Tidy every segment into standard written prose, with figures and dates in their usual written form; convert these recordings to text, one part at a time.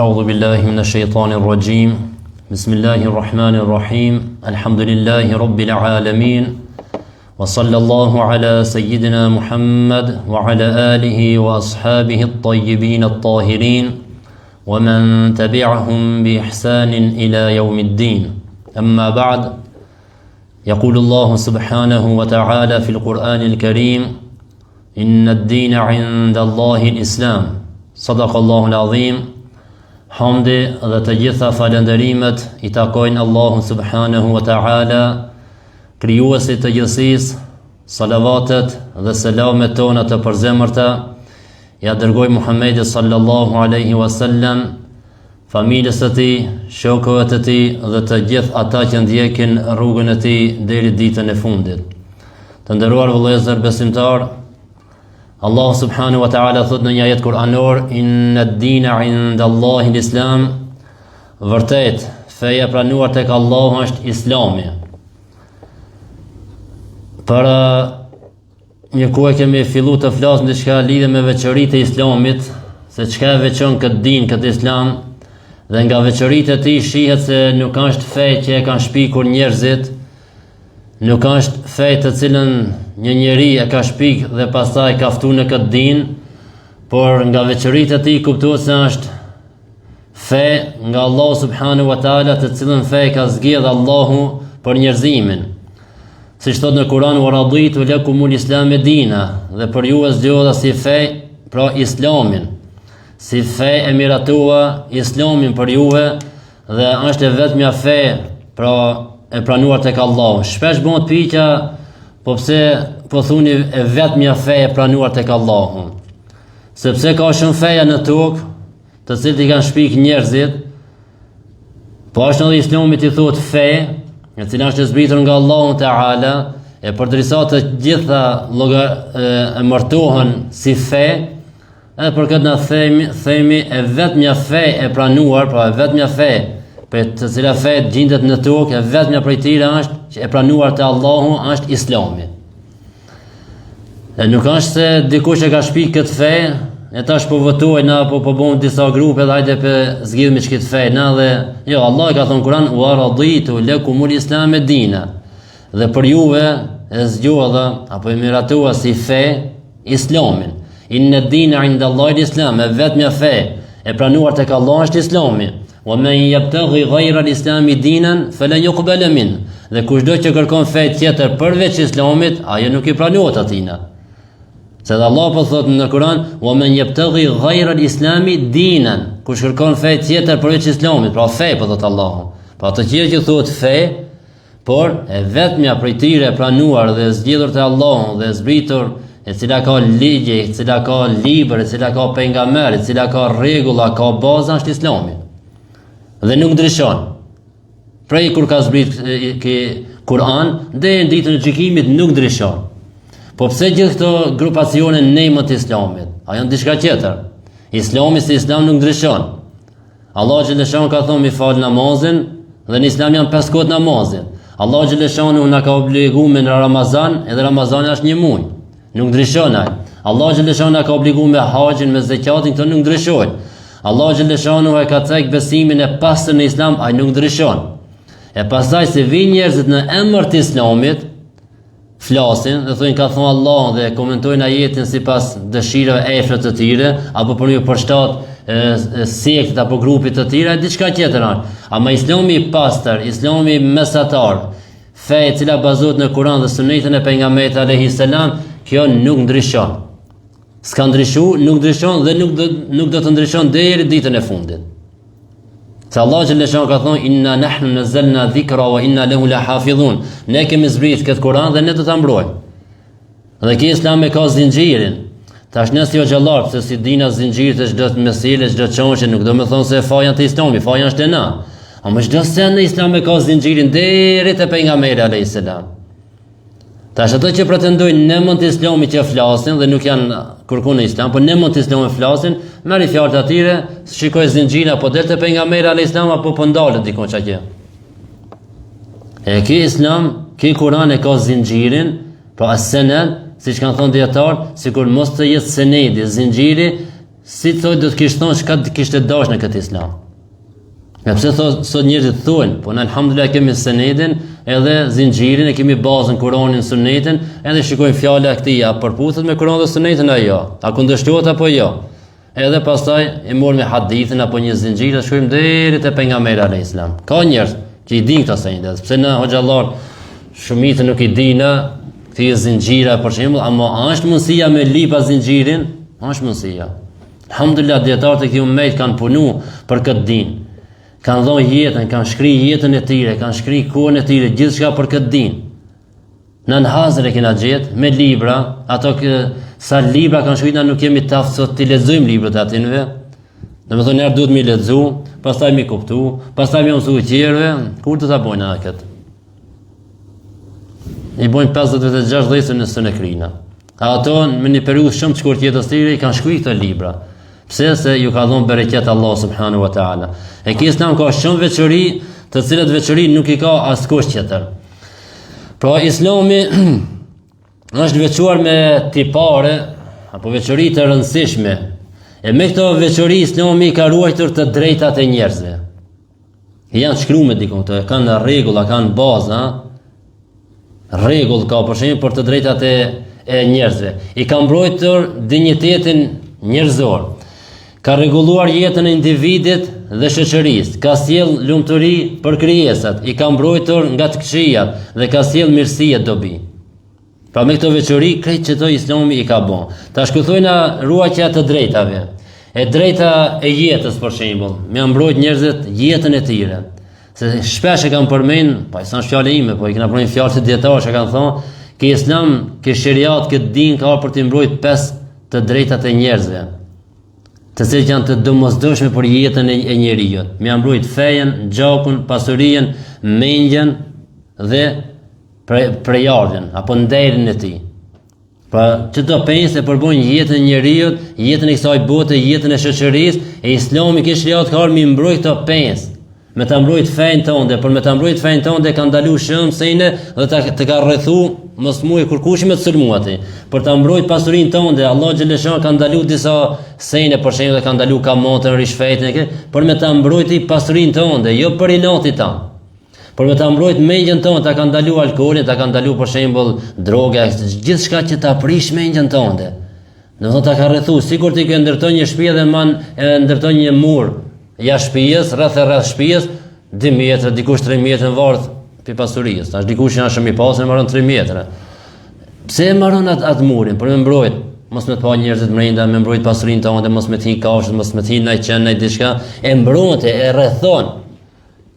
أعوذ بالله من الشيطان الرجيم بسم الله الرحمن الرحيم الحمد لله رب العالمين وصلى الله على سيدنا محمد وعلى آله وأصحابه الطيبين الطاهرين ومن تبعهم بإحسان إلى يوم الدين أما بعد يقول الله سبحانه وتعالى في القرآن الكريم إن الدين عند الله الإسلام صدق الله العظيم. Hamdi dhe të gjitha falënderimet i takojnë Allahun subhanahu wa ta'ala, krijuesit të gjithësisë. Salavatet dhe selamet tona të përzemërta ja dërgoj Muhammedit sallallahu alaihi wasallam, familjes së tij, shokëve të tij dhe të gjithë ata që ndjekin rrugën e tij deri ditën e fundit. Të nderuar vëllezër besimtar, Allah subhanahu wa ta'ala thot në një ajet kuranor, inna ad-dina 'inda Allahi l-Islam, vërtet feja pranuar tek Allahu është Islami. Para një kohë kemi fillu të flasim diçka lidhe me veçoritë e Islamit, se çka e veçon këtë din, këtë Islam, dhe nga veçoritë e tij shihet se nuk është fe që e kanë shpikur njerëzit, nuk është fe të cilën një njeri e ka shpik dhe pastaj ka ftu në këtë din, por nga veçoritë e tij kuptohet se është fe nga Allah subhanahu wa ta'ala, të cilën fe ka zgjedhur Allahu për njerëzimin. Siç thot në Kur'an, wa raditu lakumul islama dina, dhe për ju e zgjodha si fe, pra Islamin. Si fe e miratua Islamin për juve, dhe është e vetmja fe, pra e pranuar tek Allahu. Shpesh bëhet pyetja, po pse po thuni e vetmja fe e pranuar tek Allahu? Sepse ka shumë feja në tokë, të cilët i kanë shpik njerëzit, po është edhe Islami i thotë fe, e cila është zbritur nga Allahu Teala, e përderisa të gjitha e martohen si fe, edhe për këtë na themi e vetmja fe e pranuar, pra e vetmja fe për të cila fe gjendet në tokë, e vetmja prej tyre është që e pranuar te Allahu është Islami. E nuk është se dikush e ka shpik këtë fe, e tash po votojnë apo po bëjmë disa grupe dhe hajde pe zgjidhemi ç'kët fe na, dhe jo, Allah ka thënë Kur'an, wa raditu lakumul islama dina, dhe për juve e zgjodha apo e miratua si fe Islamin. Inna ad-dina 'inda Allahi l-Islam, e vetmja fe e pranuar tek Allah është Islami. Wa man yabtaghi ghayra al-islami dinan falan yuqbala min, dhe kushdo që kërkon fe tjetër përveç Islamit, ajo nuk i pranohet atina. Se dhe Allah po thot në Kur'an, wa man yabtaghi ghayra al-islami dinan, kush kërkon fe tjetër përveç Islamit, pra fe po thot Allahu. Pra të tjerë që thuhet fe, por e vetmja prej tyre pranuar dhe zgjedhur te Allahu dhe zbritur, e cila ka ligje, e cila ka libër, e cila ka pejgamber, e cila ka rregulla, ka baza, është Islami. Dhe nuk ndryshon. Prej kur ka zbrit Kur'an deri në ditën e gjykimit nuk ndryshon. Po pse gjithë këto grupacione në emër të Islamit? A janë diçka tjetër? Islami si Islam nuk ndryshon. Allah xhaleshon ka thonë mi fal namazin, dhe në Islam janë 5 kohë namazit. Allah xhaleshon na ka obliguar me Ramazan, edhe Ramazani është një muaj. Nuk ndryshon ai. Allah xhaleshon na ka obliguar me haxhin, me zakatin, këto nuk ndryshojnë. Allah xhaleshanu e ka cek besimin e pastër në Islam, ai nuk ndryshon. E pastaj se vijnë njerëzit në emër të Islamit, flasin dhe thonë ka thonë Allah dhe komentojnë ajetin sipas dëshirave e efrët të tyre, apo për një përshtat sektit apo grupit të tyre, diçka tjetër është. Ama Islami i pastër, Islami mesatar, fe e cila bazohet në Kur'an dhe Sunetin e pejgamberit alayhis salam, kjo nuk ndryshon. S'ka ndryshu, nuk ndryshon dhe nuk do të ndryshon deri ditën e fundit. Se Allah xhaleshon ka thonë inna nahnu nazzalna dhikra wa inna lahu lahafidhun. Ne kemi zbrit këtë Kur'an dhe ne do ta mbrojmë. Dhe kjo Islam e ka zinxhirin. Tash nëse jo xhallar, pse si dina zinxhirit e çdo mesele, çdo çonçe, nuk do të thonë se faja të Islamit, faja është e na. Ama çdo sen në Islam e ka zinxhirin deri te pejgamberi alayhis salam. Tash ato që pretendojnë në emër të Islamit që flasin dhe nuk janë kërkuar në Islam, por në emër të Islamit flasin, merri fjalët e tyre, shikoj zinxhirin apo del te pejgamberi alayhis salam apo po ndalet diku çka. E ky Islam, ky Kur'an e ka zinxhirin, pra as-sanad, siç kanë thënë dietar, sikur mos të jetë senedi, zinxhiri si thoj do të kishte thonë çka të kishte dashur në këtë islam. Nga pse sot njerëzit thonë, po në alhamdulillah kemi senedin, edhe zinxhirin, e kemi bazën Kur'anin, Sunetin, edhe shikojmë fjala e këtij, a përputhet me Kur'anin dhe Sunetin apo jo? A kundërshtohet apo jo? Edhe pastaj e morëm me hadithin apo një zinxhir dhe shkojmë deri te pejgamberi alayhis salam. Ka njerëz që i din këto senede, pse na hoxhallar shumica nuk i dinë këto zinxhira për shembull, ama a është mundësia me lipa zinxhirin? Është mundësia. Alhamdulillah dietarët e këtij ummet kanë punu për këtë din. Kanë dhënë jetën, kanë shkruar jetën e tyre, kanë shkruar kohën e tyre, gjithçka për këtë din. Në Hazër e kena gjetë me libra, ato sa libra kanë shkruar, nuk jemi të aftë sot të lexojmë librat e atinve. Domethënë ne duhet mi lexu, pastaj mi kuptu, pastaj mi mësu tjerëve, kur do ta bojnë këtë? I bojnë 50-60 në sën e krina. Ato në një periudhë shumë të shkurtë jetës tyre i kanë shkruar këto libra. Pse se ju ka dhënë bereqet Allah subhanahu wa taala. E ky Islam ka shumë veçori, të cilat veçori nuk i ka askush tjetër. Pra Islami është veçuar me tipare apo veçori të rëndësishme. E me këto veçori Islami ka ruajtur të drejtat e njerëzve. Janë shkruar me dikon këto, kanë rregulla, kanë baza. Rregull ka për shembull për të drejtat e njerëzve. I ka mbrojtur dinjitetin njerëzor. Ka rregulluar jetën e individit dhe shoqërisë, ka sjell lumturi për krijesat, i ka mbrojtur nga të këqijat dhe ka sjell mirësi e dobi. Pra me këto veçori krejt çdo Islami i ka bën. Tash ku thojna ruajtja të drejtave. E drejta e jetës për shembull, me mbrojt njerëzit jetën e tyre. Se shpesh e kanë përmend, pa i thënë fjalë ime, po i kanë përmend fjalë të dietarësh që kanë thonë, që Islam, që sheriat, që din ka për të mbrojtur 5 të drejtat e njerëzve, të cilët janë të domosdoshme për jetën e njeriu. Me mbrojt fejen, gjakun, pasurinë, mendjen dhe prejardhjen apo nderin e tij. Pra çdo pesë e përbën jetën e njeriu, jetën e kësaj bote, jetën e shoqërisë, e Islami që sheriat ka me mbrojt këto pesë. Me ta mbrojt fenë tonë, por me ta mbrojt fenë tonë ka ndalu shumë sene dhe të ka rrethu mos muj kur kush me të sulmuati. Për ta mbrojt pasurinë tonë, Allah xhalesha ka ndalu disa sene, për shembull ka ndalu kamotën, rishfetën, por me ta mbrojti pasurinë tonë, jo për ilatin tan. Por me ta mbrojt mendjen tonë, ta ka ndalu alkoolin, ta ka ndalu për shembull droga, gjithçka që ta prish mendjen tonë. Domethënë ta ka rrethu, sikur ti ke ndërton një shtëpi dhe ndërton një mur. Ja shtëpisë, rreth shtëpisë, 2 metra, dikush 3 metra në varth për pasurisë. Tash dikush janë shumë i pasur, marron 3 metra. Pse e marron atë murin? Për me mbrojt, mos me të pa njerëzit brenda, me mbrojt pasurinë tonë, mos me të hin kafshët, mos me të hin ndaj qen, ndaj diçka, e mbronte, e rrethon.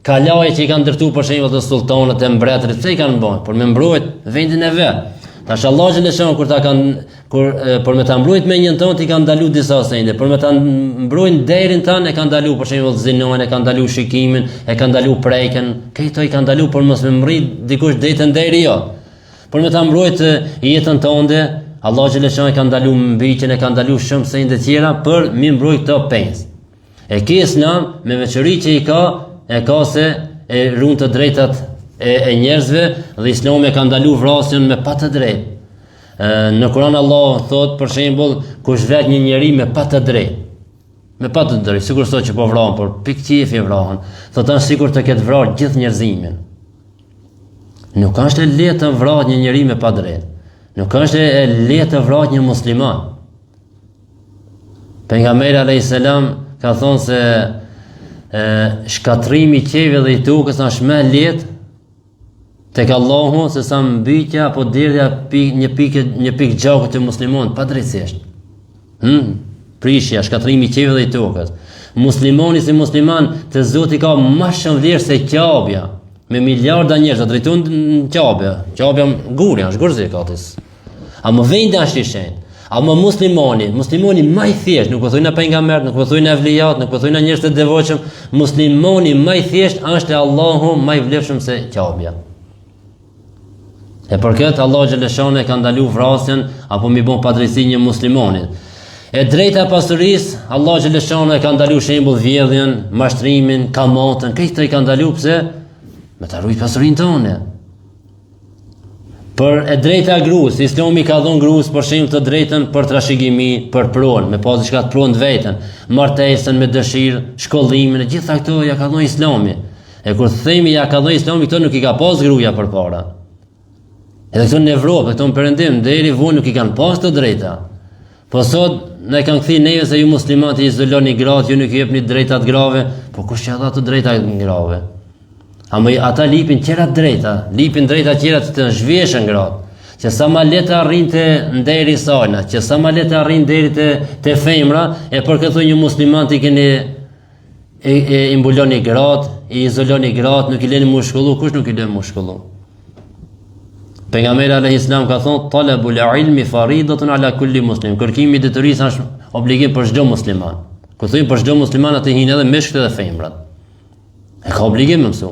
Kalaje që i kanë ndërtuar për shembull të sultanët e mbretërit, pse i kanë bën? Për me mbrojt vendin e vet. Tash Allah xhalesha kur me ta mbrojt mendjen tonë ti kanë ndalu disa sende, por me ta mbrojnë derin tonë e kanë ndalu për shembull zinon, e kanë ndalu shikimin, e kanë ndalu prekën, këto i kanë ndalu por mos me mrit dikush drejtën deri jo. Por me ta mbrojt jetën tonë, Allah xhalesha e kanë ndalu mbiqjen, e kanë ndalu shumë sende tjera për mi mbrojt këto pesë. E ky Islam me veçori që i ka se e ruan të drejtat e njerëzve dhe Islami ka ndalu vrasjen me pa të drejtë. Në Kur'an Allah thot për shembull kush vret një njeri me pa të drejtë. Me pa të drejtë, sikur sot që po vrahen, por pikëqefi vrahen. Thotë sikur të ketë vrarë gjithë njerëzimin. Nuk është e lehtë të vrahet një njeri me pa drejtë. Nuk është e lehtë të vrahet një musliman. Pejgamberi alayhis salam ka thonë se shkatrimi i qiellit dhe i tokës është më lehtë tek Allahu se sa mbytja apo derdhja një pikë gjaku të muslimanit pa drejtësisht. Prishja, shkatrimi i qiellit dhe i tokës. Muslimani si musliman te Zoti ka më shumë vlerë se Ka'bja. Me miliarda njerëz drejton në Ka'bja. Ka'bja gurja, është gurzi katis. Ama vendi është i shenjtë. Ama muslimani më i thjesht, nuk po thojnë pejgamberët, nuk po thojnë evlijat, nuk po thojnë njerëz të devotshëm, muslimani më i thjesht është Allahu më i vlefshëm se Ka'bja. E për këtë Allah xhaleshane ka ndalu vrasjen apo mi bën padrejti një muslimanit. E drejta pasurisë, Allah xhaleshane ka ndalu shembull vjedhjen, mashtrimin, kamatën, këto i ka ndalu pse? Me ta ruaj pasurinë tonë. Për e drejta e gruas, Islami ka dhënë gruas për shembull të drejtën për trashëgimi, për pronë, me pas diçka të pronë veten, martesën me dëshirë, shkollimin, e gjitha këto ja ka dhënë Islami. E kur themi ja ka dhënë Islami, këto nuk i ka pas gruaja përpara. Edhe këto në Evropë, këto në Perëndim, deri vonë nuk i kanë pas të drejta. Po sot ne kanë kthy neve se ju muslimanët i izoloni gratë, ju nuk i jepni drejtat grave, po kush ja dha të drejtat grave? Ata lipin qëra drejta, lipin drejta qëra të zhveshën gratë, që sa ma letë arrin të nderi sajna, që sa ma letë arrin deri të femra, e për këtu një musliman të i keni i mbuloni gratë, i izoloni gratë, nuk i leni mushkullu, kush nuk i leni mushkullu? Pejgamberi alayhis salam ka thonë, talabul ilmi faridatun ala kulli muslim, kërkimi i detyrisë është obligim për çdo musliman. Kur thojmë për çdo musliman atë hinë edhe meshkujt edhe femrat. E ka obligim më mësu.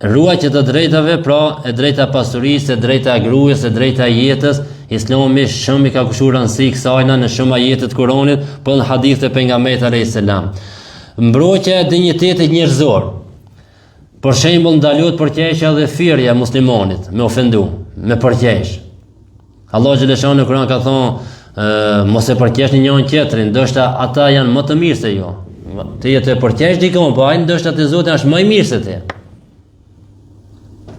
Ruajtja të drejtave, pra e drejta pasurisë, e drejta e gruas, e drejta e jetës, Islami shumë i ka kushuar rëndësi kësajna në shumë ajete të Kuranit, për në hadithe të pejgamberit alayhis salam. Mbrojtja e dinjitetit njerëzor. Për shembull ndalohet përqeshja dhe firja e muslimanit, me ofendu, me përqesh. Allah xhaleshani në Kur'an ka thonë, mos e përqeshni njërin tjetrin, ndoshta ata janë më të mirë se ju. Ti jetë përqesh dikon, po ai ndoshta te Zoti është më i mirë se ti.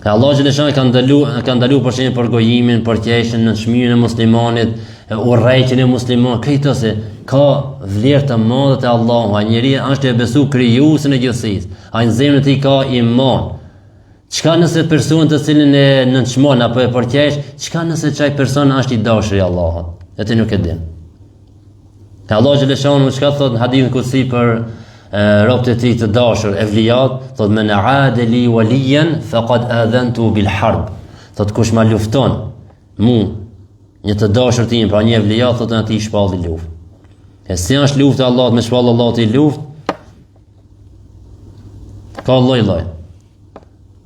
Allah xhaleshani ka ndaluar për shembull për gojimin, përqeshjen në çmimin e muslimanit, urrëqjen e muslimanit, këto se ka vlerë të madhe te Allahu, ai njeriu është e besu krijuesin e gjithësisë. Ai në zemrën e tij ka iman. Çka nëse personi të cilin e nënçmon apo e përqesh, çka nëse çaj person është i dashur i Allahut? E ti nuk e din. Allah xhaleshani çka thot në hadithin kutsi për robët e tij të dashur, evlijat, thot men aada li waliyan faqad adhantu bil harb. Thot kush ma lufton mu, një të dashur tim, pra një evlijat, thot në ati shpalli luft. E si është luftë Allahut, me shpallë Allahut i luft, ka lloj.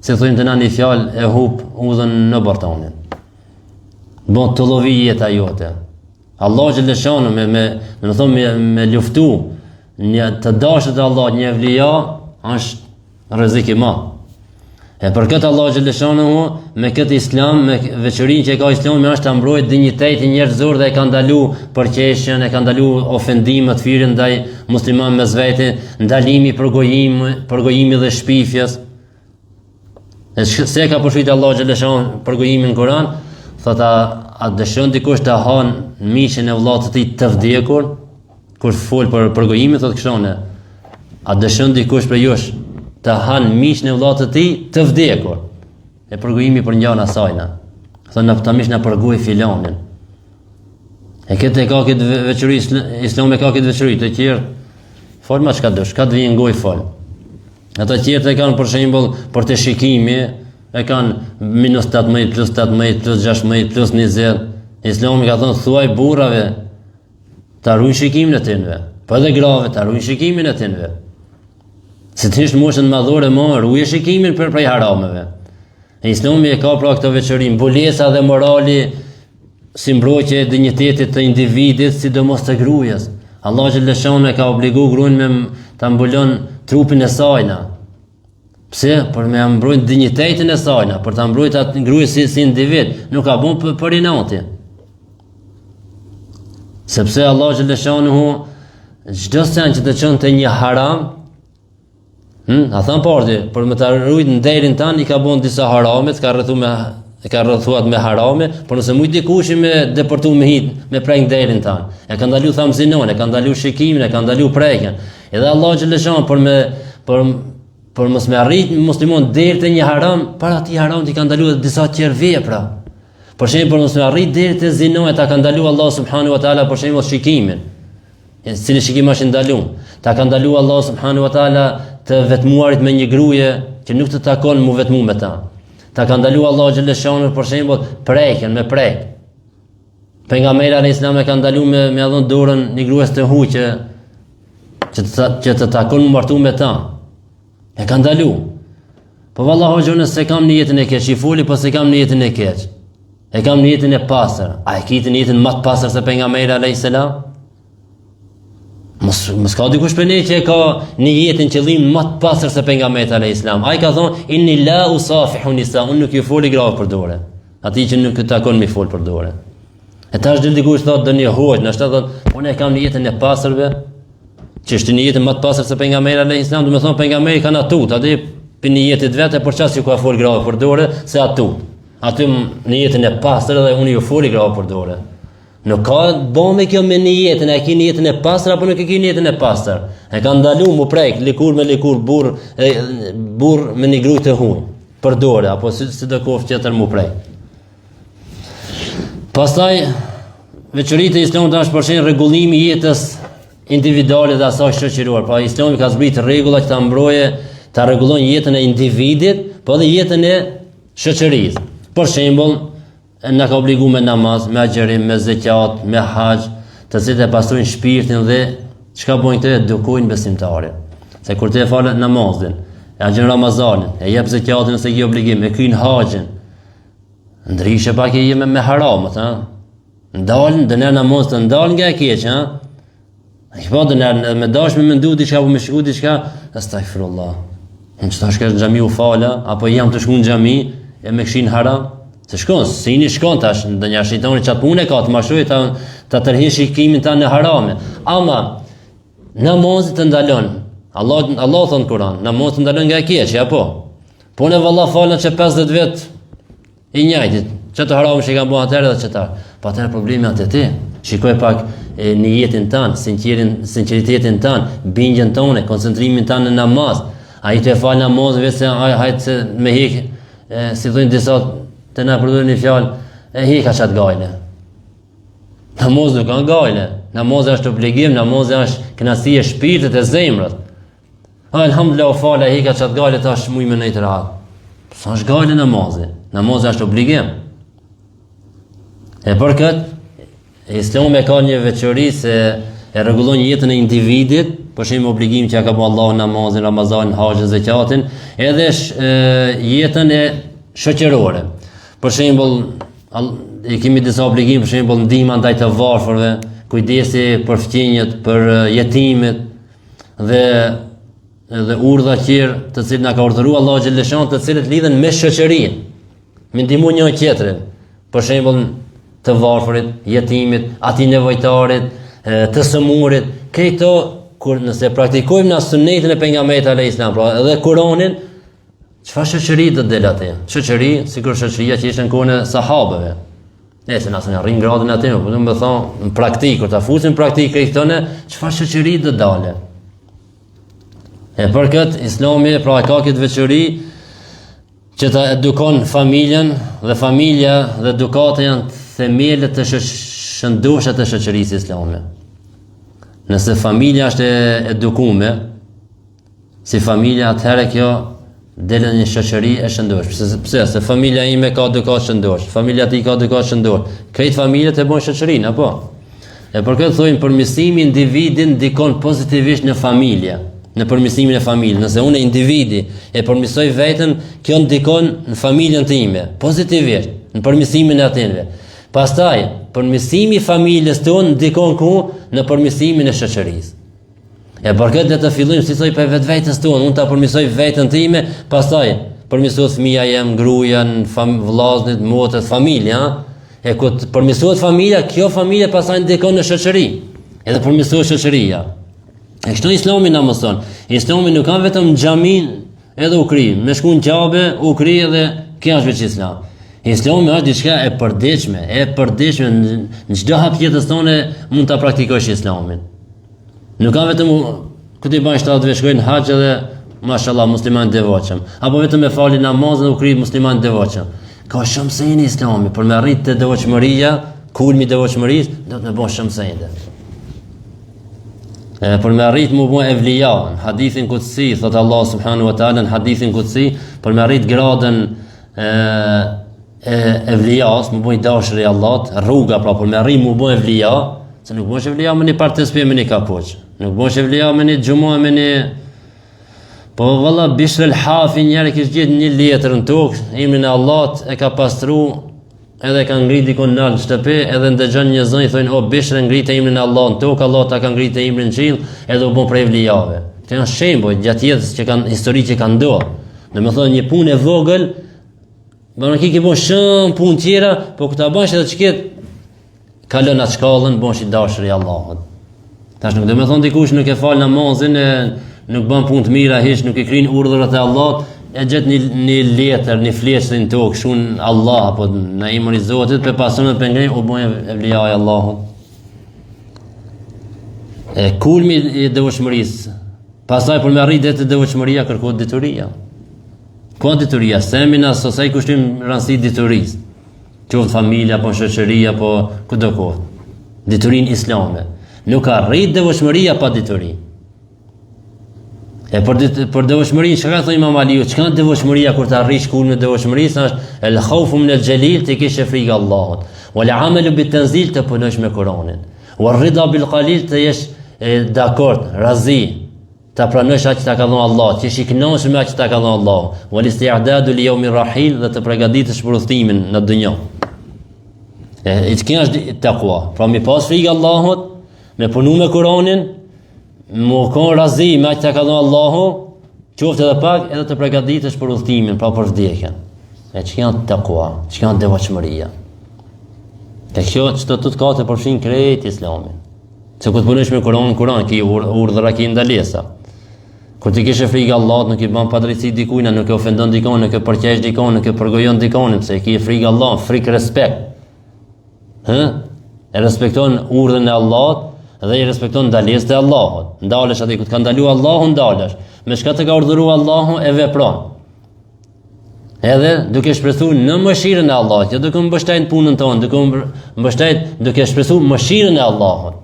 Se thujmë të na një fjalë e hub udhën në bartanin. Bon të lovi jeta jote. Allah xhaleshanu me luftu një të dashur të Allah, një evlija, është rrezik i madh. E për këtë Allah xhaleshanu me këtë Islam, me veçorinë që ka Islami, është ta mbrojë dinjitetin njerëzor dhe e ka ndalu përqeshjen, e ka ndalu ofendimet, firën ndaj muslimanëve mes vete, ndalimi përgojimi dhe shpifjes. E se ka përshkruajtur Allah xhaleshanu përgojimin në Kur'an, thotë a dëshon dikush të hanë miqin e vëllaut të tij të vdekur, kur fol për përgojimin, thotë kështu, a dëshon dikush për jush të hanë miqin e vëllaut të tij të vdekur? E përgojimi për njëna sajna. Thonë naftamisht na përgoj filanin. E këtë ka këtë veçori, Islami ka këtë veçori, të tjerë fol ma çka dosh, ka të vijë ngoj fol. Ata tjerë e kanë për shembull për të shikimi, e kanë minus 18 plus 18 plus 16 plus 20. Islami ka thënë thuaj burrave ta ruajnë shikimin e tyre, po edhe grave ta ruajnë shikimin e tyre. Se ti në moshën madhore më ruaj shikimin për prej harameve. E Islami e ka pra këtë veçori, mbulesa dhe morali si mbrojtje e dinjitetit të individit, sidomos të gruas. Allah xhaleshanu e ka obliguar gruan me ta mbulon trupin e sajna. Pse? Për me mbrojtë dinjitetin e sajna, për ta mbrojtë atë gruas si individ, nuk ka bën për inati. Sepse Allah xhaleshanu çdo sen që të çon te një haram, a thon porti, për me ta ruajt nderin tan i ka bën disa harame, ka rrethuar me harame, por nëse mujt dikush me deportu me hit, me prek nderin tan. E ka ndalu thamzinon, e ka ndalu shikimin, e ka ndalu prekjen. Edhe Allah xhaleshanu për mos me arrit muslimon deri te një haram, para atij haram i ka ndaluar disa tjerë vepra. Për shembull, për mos me arrit deri te zina, ta ka ndaluar Allah subhanahu wa taala për shembull shikimin. Cili shikim është ndaluar? Ta ka ndaluar Allah subhanahu wa taala të vetmuarit me një gruaje që nuk të takon mu vetmu me ta. Ta ka ndaluar Allah xhaleshanu për shembull prekjen me prek. Pejgamberi alayhis salam e ka ndaluar me dhënë dorën një gruas të huqe që të takon mu martu me ta. E ka ndalu. Po vallahi hoxha se kam në jetën e keq, i foli po se kam në jetën e keq. E kam në jetën e pastër. A e kitin jetën më të pastër se pejgamberi alayhis salam? Mos ka dikush për ne që ka një jetën qëllim më të pastër se pejgamberi alayhis salam. Ai ka thonë inni la usafihu nisa, unë nuk ju foli grave për dorë. Ati që nuk takon mi fol për dorë. E tash del dikush thotë do një hoj, na thotë unë kam një jetën e pastërve, që është një jetë më të pastër se pejgamberi alayhis salam, do të thonë pejgamberi kanë atut, aty për një jetë të vetë për çast që ka fol grave për dorë se atut. Aty në jetën e pastër dhe unë ju foli grave për dorë. Nuk ka bëme kjo me një jetën, e ki një jetën e pastër apo nuk e ki një jetën e pastër. E ka ndalu mu prejk, likur me likur, burr me një grujt të huj, për dore, apo si do kof tjetër mu prejk. Pastaj, veçoritë e Islamit është përshin rregullimi i jetës individuale dhe asaj shoqërore. Pra Islami ka zbrit rregulla që ta mbroje, ta rregullon jetën e individit, po edhe jetën e shoqërisë. Për shembull, na ka obligu me namaz, me agjerim, me zekat, me hax, të cilët e pastrojnë shpirtin dhe çka bojnë këto edukojnë besimtarin. Se kur të falet namazin, e agjen Ramazanin, e jep zekatin nëse ke obligim, e kryen haxhin, ndryshe pak e jeme me haramat, ha? Ndalën, dëner namaz të ndalën nga e keq, ha? E po dëner me dashme me ndu diçka apo me shku diçka, astaghfirullah. Unë çfarë shkoj në xhami u fala, apo jam të shku në xhami e me kshin haram? Se shkon, si një shkon tash, ndonjë shejtani çat punë ka të mashroj ta tërheq shikimin tanë në harame. Ama namazi të ndalon. Allah thon Kur'an, namazi të ndalon nga e keqja, apo. Po ne valla falën që 50 vjet i njëjtit. Çto haram që kanë bën atëherë dhe çetar. Po atëherë problemi është ti. Shikoj pak në jetën tanë, sinqeritetin tanë, bindjen tonë, koncentrimin tanë në namaz. Ai të fal namaz vetë hajt me hik, si thonë disa të na përdojnë një fjalë, e hika qatë gajle. Namaz nuk kanë gajle. Namaz është obligim, namaz është kënaqësi e shpirtit e zemrës. Alhamdulillah u fala, e hika qatë gajle, tash muj me nejtë rahat. Sa është gajle namazi? Namazi është obligim. E për këtë, Islami ka një veçori se e rregullon jetën e individit, për shembull obligim që ka bërë Allahu namazin, Ramazanin, haxhin, zakatin, edhe jetën e shoqërore. Për shembull, i kemi disa obligime, për shembull ndihma ndaj të varfërve, kujdesi për fqinjet, për jetimet dhe urdha tjerë të cilët na ka urdhëruar Allahu xhaleshan, të cilët lidhen me shoqërinë, me ndihmë njëri tjetrin. Për shembull të varfërit, jetimit, atij nevojtarit, të sëmurit, këto kur nëse praktikojmë na sunetin e pejgamberit alayhis salam, pra edhe Kur'anin, çfarë shoqëri do të del atë? Shoqëri, sikur shoqëria që ishte në kohën e sahabëve. Nëse na arrin gradën atë, po do të thonë në praktikë, kur ta fusim praktikë këtone, çfarë shoqëri do dalë? E për këtë Islami pra ka këtë veçori që ta edukon familjen dhe familja dhe edukata janë themelët të shëndoshë të shoqërisë islame. Nëse familja është e edukuar, si familja atëherë kjo delën një shoqëri e shëndosh. Pse? Se familja ime ka edukat shëndosh, familja ti ka edukat shëndosh. Këtë familjet e bën shoqërinë, apo? E për këtë thojnë përmirësimi individin ndikon pozitivisht në familje, në përmirësimin e familjes. Nëse unë individi e përmirësoj veten, kjo ndikon në familjen time, pozitivisht, në përmirësimin e atyre. Pastaj, përmirësimi i familjes tonë ndikon ku? Në përmirësimin e shoqërisë. E për këtë le të fillojmë si thoj për vetvetes tonë, unë ta përmirësoj veten time, pastaj përmirësohet fëmia jem, gruaja, vëllazërit, motrat, familja, e ku të përmirësohet familja, kjo familje pastaj ndikon në shoqëri. Edhe përmirësohet shoqëria. E kështu Islami na mëson. Islami nuk ka vetëm xhamin, edhe u kri, me shku në qabe, u kri edhe kjo është veç Islam. Islami është diçka e përditshme në çdo hap jetës tonë mund ta praktikosh Islamin. Nuk ka vetëm këtë i banë 7 vjeç shkojnë haxh edhe mashallah musliman devotshëm, apo vetëm me falin namazin dhe u kri musliman devotshëm. Ka shumë sejnë Islami, për me arrit të devotshmëria, kulmi i devotshmërisë, do të më bësh shumë sejnë. Për me arrit më bëj evlija, në hadithin kutsi, thotë Allah subhanahu wa taala në hadithin kutsi, për me arrit gradën evlijas, më bëj dashuri Allahut, rruga pra për me arrit më bëj evlija, se nuk bësh evlija me një partespe me një kapuç, nuk bësh evlija me një xhumo me një. Po valla Bishr el-Hafi njëri kishte gjetë një letër në tokë, emrin e Allahut e ka pastru edhe ka ngrit dikon nalt në shtëpi, edhe ndëgjon një zënj thonë o bishre ngritë emrin e Allahut në tokë, Allah ta ka ngritë emrin në qiell, edhe u bën prej vlijave. Këto janë shembuj gjatë jetës që kanë histori që kanë ndodhur. Domethënë një punë e vogël, bënë ki bën shumë punë tjera, po kur ta bësh edhe çket kalon atë shkallën, bësh i dashur i Allahut. Tash nuk do të thonë dikush nuk e fal namazin, nuk bën punë të mira, hiç nuk i krin urdhrat e Allahut, e gjet një letër, një fleçë në tokë, shun Allah apo në emrin e Zotit, pe pasonë pe ngrej u bën evlia i Allahut. E kulmi i devotshmërisë. Pastaj për me arritë të devotshmëria kërkohet dituria. Ku dituria? Semina sosai kushtim rëndësi diturisë. Qoftë familja apo shoqëria apo kudo kohë. Diturinë islame. Nuk arrit devotshmëria pa dituri. E për devotshmërinë çka thon Imam Aliu, çka devotshmëria kur të arrish kulmin e devotshmërisë është el khawfu min al jalil, të kesh frikë Allahut. Wal amalu bit tanzil, të punosh me Kur'anin. Wal rida bil qalil, të jesh dakord, razi, ta pranosh atë që ta ka dhënë Allah, të jesh i kënaqur me atë që ta ka dhënë Allah. Wal isti'dadu li yawmi rahil, dhe të përgatitesh për udhëtimin në dunjë. Kjo është takwa. Pra mi pas frikë Allahut, me punu me Kur'anin, më konë razi me që të ka dhënë Allahu, qoftë edhe pak edhe të përgatitesh për udhëtimin, pra për vdekjen. Që janë takwa, që janë devotshmëria. Te kjo çdo të ka të përfshin krejt Islamin. Se kur të punosh me Kur'an, ki urdhra, ki ndalesa. Kur ti kishe frikë Allahut, nuk i bën padrejti dikujt, nuk e ofendon dikon, nuk e përqesh dikon, nuk e përgojon dikon, pse ki frikë Allahut, frikë respekt. E respekton urdhën e Allahut dhe i respekton ndalesat e Allahut. Ndalesh aty ku të ka ndaluar Allahu, ndalesh. Me çka të ka urdhëruar Allahu e vepron. Edhe duke shpresuar në mëshirën e Allahut, jo duke mbështetur punën tonë, duke shpresuar mëshirën e Allahut.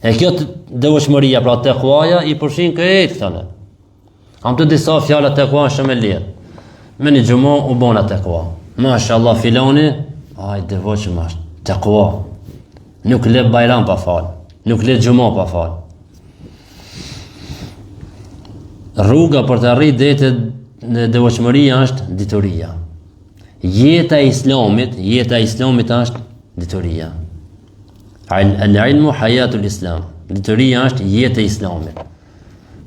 E kjo devotshmëria, pra tekuaja i përfshin këtë këto. Am të disa fjala tekua shumë e lehtë. Me një xhumo u bona tekua. Mashallah filani, ai devotshëm është. Tekua. Nuk le bajram pa fal. Nuk le xhumo pa fal. Rruga për të arritur deri në devotshmëria është dituria. Jeta e Islamit është dituria. Al-ilmu hayatul Islam. Dituria është jeta e Islamit.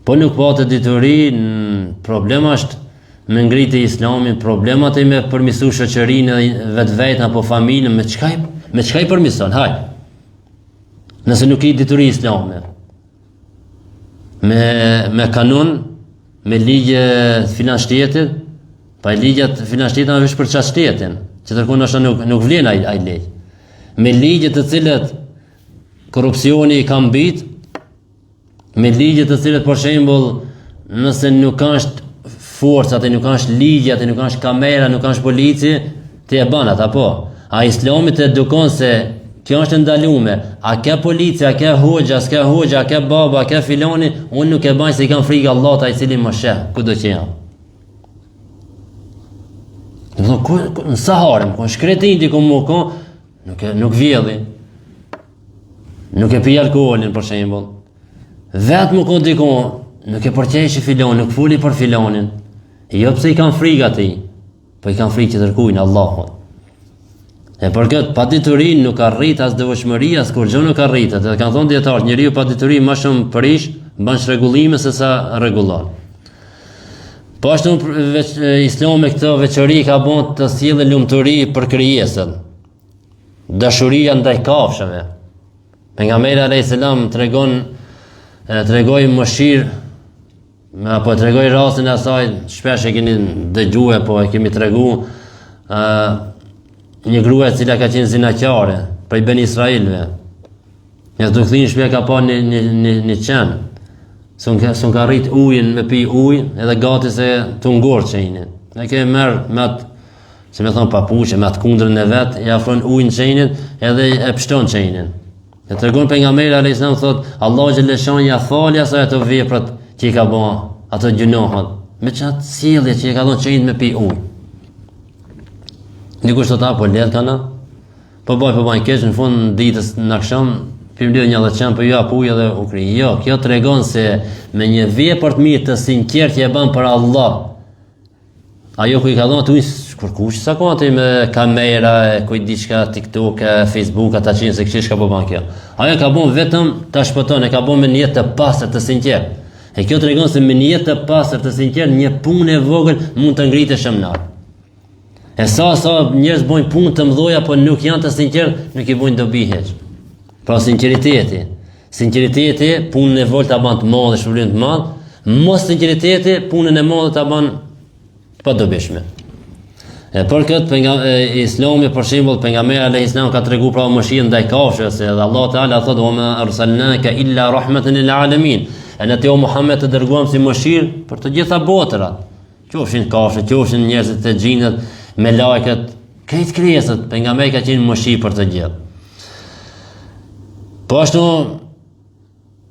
Po nuk patë dituri, problem është me ngritë Islamin, problemat e me përmisu shoqërinë vetveten apo familjen, me çka i përmison? Haj. Nëse nuk i dituri islame, me kanun, me ligje filan shtetit, pa ligjet filan shtetit në vesh për qatë shtetin, që tërkun është nuk vlen ai ligj. Me ligje të cilët korrupsioni i ka mbit, me ligje të cilët për shembull, nëse nuk është forca, atë nuk është ligje, atë nuk është kamera, nuk është polici, ti e bën atë apo? A Islami të edukon se kjo është ndalume, a ke polici, a ke hoxha, s'ke hoxha, a ke baba, a ke filoni, unë nuk e baj se i kam frikë Allahut ai cili më sheh, kudo që jam. Në Saharëm, ku shkretin ti ku më ko, nuk vjedhi, nuk e pi alkoholin për shembull. Vetë më ko dikon, nuk e përqeshi filoni, nuk fuli për filonin. Jo pse i kam frikë atij, po i kam frikë që tërkujnë Allahut. E për këtë pa diturin nuk arrit as devotshmëria, as kur gjë nuk arritet. Dhe kanë thonë dietarët, njeriu pa dituri më shumë prish, bën rregullime se sa rregullon. Po ashtu Islami me këtë veçori ka bën të sjellë lumturi për krijesën. Dashuria ndaj kafshëve. Pejgamberi alayhis salam tregoi mëshirë, apo tregoi rastin e asaj, shpesh e keni dëgjuar, po e kemi treguar një grua e cila ka qenë zinaqare prej Ben Israilve. Ja do thënë shpia ka pa një qen. Son ka rrit ujin me pi ujë, edhe gati se të ngorë qenin. Ne ke merr me atë, se më thon papuçe, me atë kundrën e vet, i afron ujin qenit edhe e pshton qenin. E tregon pejgamberi alayhis salam thot, Allahu xhaleshan ja falja sa ato veprat që i ka bën, ato gjunohat. Me çat sjellje që i ka dhënë qenit me pi ujë. Dikush thot apo let kana, po baj keq në fund ditës në akşam, pirmëdhjetë një dhëçan, po ja puj edhe u kri. Jo, kjo tregon se me një vepër të mirë të sinqertë që e bën për Allah, ajo ku i ka dhënë kush sa konti me kamera, kujt diçka TikTok, Facebook, ata që se kish ka bën kjo. Ajo ka bën vetëm ta shpëton, e ka bën me një jetë të pastër, të sinqertë. E kjo tregon se me një jetë të pastër, të sinqertë, një punë e vogël mund të ngritesh në lart. E sa njerëz bojnë punë të mëdha, po nuk janë të sinqertë, nuk i bojnë dobi hiç. Pra sinqeriteti. Sinqeriteti punën e vogël ta bën të madhe, shpërblim të madh. Mos sinqeriteti punën e madhe ta bën pa dobishme. E për këtë Islami për shembull pejgamberi alayhis salam ka treguar pra mëshirë ndaj kafshëve, se Allah Taala thotë: "Wa ma arsalnaka illa rahmatan lil alamin." Ne te o Muhammed të dërguam si mëshirë për të gjitha botërat. Qofshin kafshët, qofshin njerëzit e xhinët, me lajket, këtë krijesat, pejgamberi ka qenë mëshirë për të gjithë. Po ashtu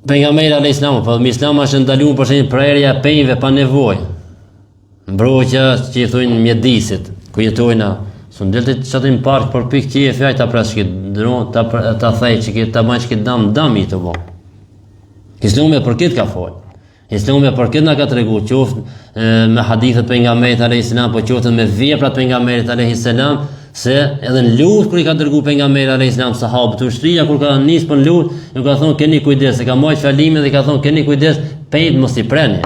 pejgamberi alayhis salam, po Islami është ndaluar për shembull prerja e pemëve pa nevojë. Mbrojtja që i thojnë mjedisit, ku jetojnë, sun delte çati në park për pikë që e fjaj ta prash që dron ta thej që ta bash që dam i të bë. Islami për këtë ka fol. Islami për këtë na ka treguar qoftë me hadithet pejgamberit alayhis salam, po qoftë me veprat pejgamberit alayhis salam, se edhe në lutje kur i ka dërguar pejgamberi alayhis salam sahabët ushtria kur ka nis për lutje, ju ka thonë keni kujdes, e ka marrë fjalimin dhe ka thonë keni kujdes, pejt mos i preni.